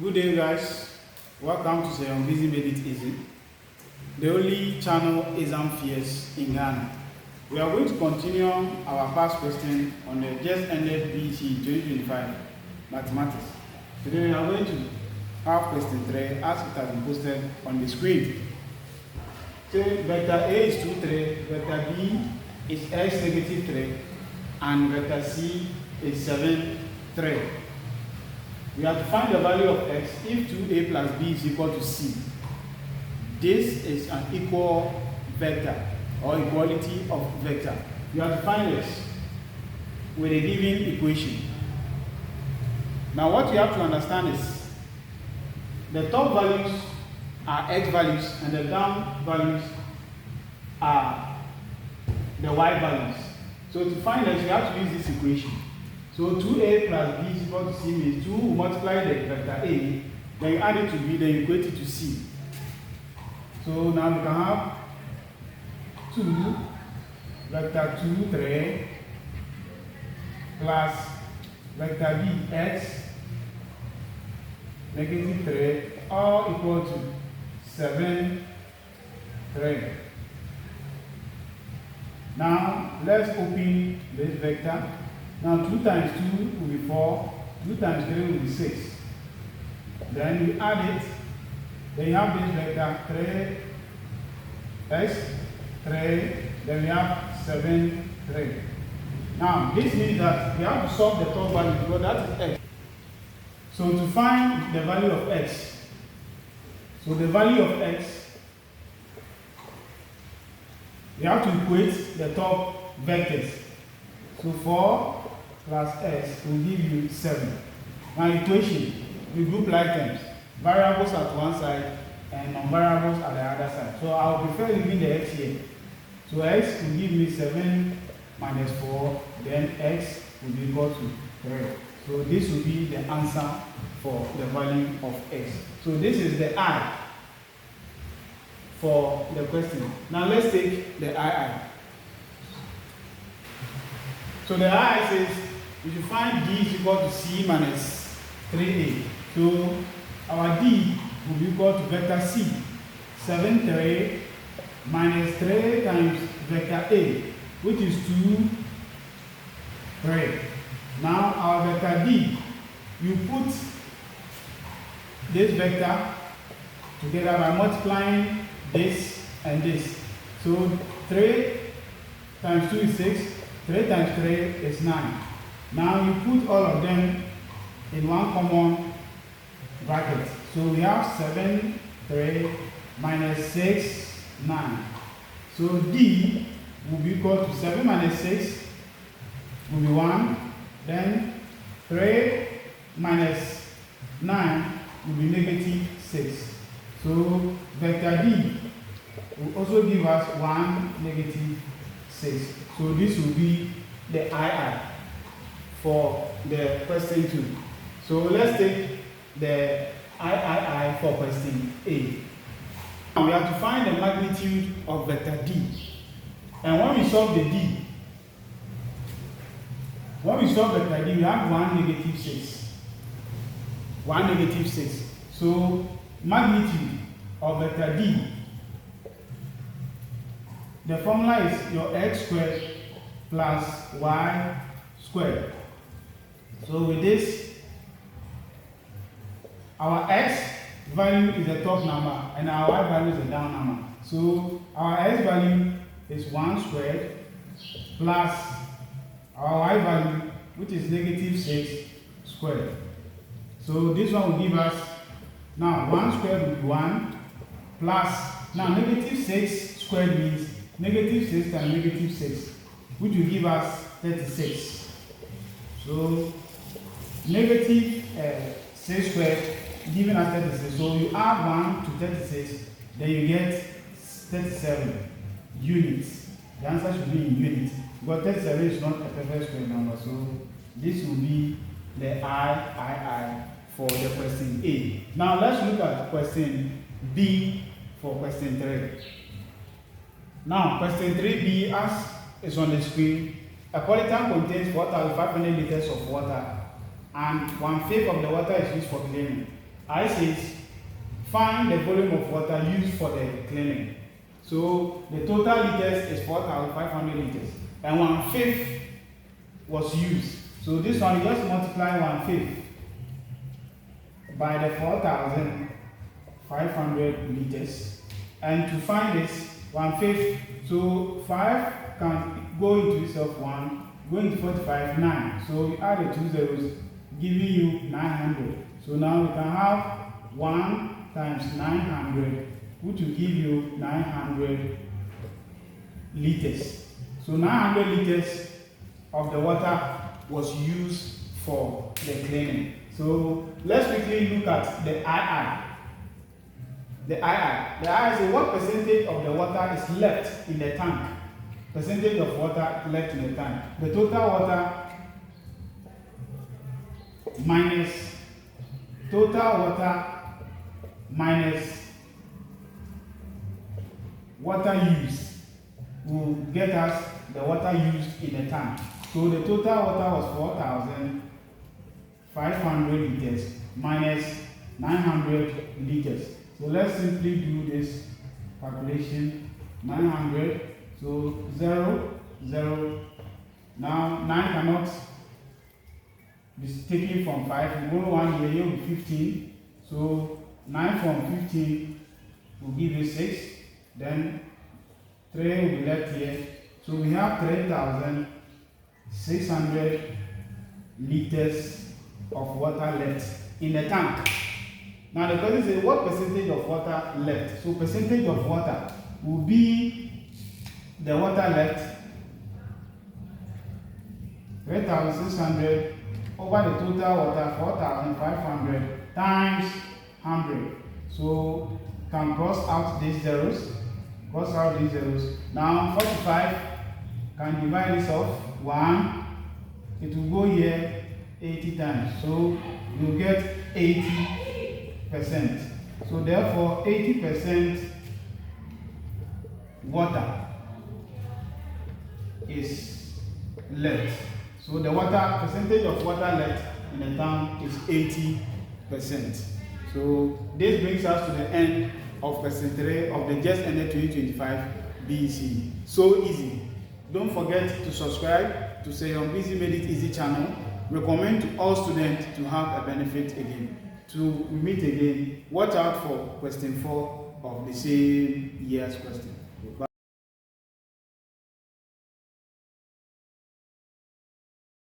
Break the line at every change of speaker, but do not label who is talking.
Good day, guys. Welcome to Say on BECE Made It Easy, the only channel exam fears in Ghana. We are going to continue our past question on the just ended BECE 2025 Mathematics. Today we are going to have question 3 as it has been posted on the screen. So vector A is 2, 3, vector B is x negative 3, and vector C is 7, 3. We have to find the value of x if 2a plus b is equal to c. This is an equal vector or equality of vector. You have to find this with a given equation. Now what you have to understand is the top values are x values and the down values are the y values. So to find this, you have to use this equation. So 2a plus b is equal to c means 2 will multiply the vector a, then you add it to b, then you equate it to c. So now we can have 2 vector 2, 3 plus vector b x negative 3 all equal to 7, 3. Now let's open this vector. Now 2 times 2 will be 4, 2 times 3 will be 6. Then you add it, then you have this vector 3x, 3, then we have 7, 3. Now this means that we have to solve the top value because that is x. So to find the value of x, so the value of x, we have to equate the top vectors. So 4 plus x will give you 7. Now equation, we group like terms, variables at one side and non-variables at the other side. So I would prefer leaving the x here. So x will give me 7 minus 4, then x will be equal to 3. So this will be the answer for the value of x. So this is the I for the question. Now let's take the II. So the I says we should find d is equal to c minus 3a. So our d will be equal to vector c, 7, 3 minus 3 times vector a, which is 2, 3. Now our vector d, you put this vector together by multiplying this and this. So 3 times 2 is 6. 3 times 3 is 9. Now you put all of them in one common bracket. So we have 7, 3 minus 6, 9. So d will be equal to 7 minus 6 will be 1. Then 3 minus 9 will be negative 6. So vector d will also give us 1, negative 6. So this will be the II for the question 2. So let's take the III for question A. Now we have to find the magnitude of vector d. And when we solve the d, vector d, we have 1, negative 6. 1, negative 6. So magnitude of vector d, the formula is your x squared plus y squared. So with this, our x value is the top number and our y value is the down number. So our x value is 1 squared plus our y value, which is negative 6 squared. So this one will give us, now 1 squared will be 1 plus, now negative 6 squared means negative 6 times negative 6, which will give us 36. So negative 6 squared giving us 36. So you add 1 to 36, then you get 37 units. The answer should be in units, but 37 is not a perfect square number. So this will be the III for the question A. Now let's look at question B for question 3. Now, question 3b, as is on the screen, a polytank contains 4,500 liters of water and 1/5 of the water is used for cleaning. I says find the volume of water used for the cleaning. So the total liters is 4,500 liters, and 1/5 was used. So this one, you just multiply 1/5 by the 4,500 liters, and to find this 1/5, so 5 can go into itself 1, go into 45, 9. So you add the 2 zeros, giving you 900. So now we can have 1 times 900, which will give you 900 liters. So 900 liters of the water was used for the cleaning. So let's quickly look at the II. The II is what percentage of the water is left in the tank. Percentage of water left in the tank. The total water minus water used will get us the water used in the tank. So the total water was 4,500 liters minus 900 liters. So let's simply do this calculation. 900, so 0, 0. Now 9 cannot be taken from 5. We go 1 here, will be 15. So 9 from 15 will give you 6. Then 3 will be left here. So we have 3,600 liters of water left in the tank. Now the question is what percentage of water left? So percentage of water will be the water left 3,600 over the total water 4,500 times 100. So can cross out these zeros. Now 45 can divide this off 1. It will go here 80 times. So you get 80%. So therefore 80% water is left. So the water percentage of water left in the tank is 80%. So this brings us to the end of lesson 3 of the just ended 2025 BECE. So easy. Don't forget to subscribe to say on BECE Made It Easy channel. Recommend to all students to have a benefit again. To meet again, watch out for question 4 of the same year's question. Bye.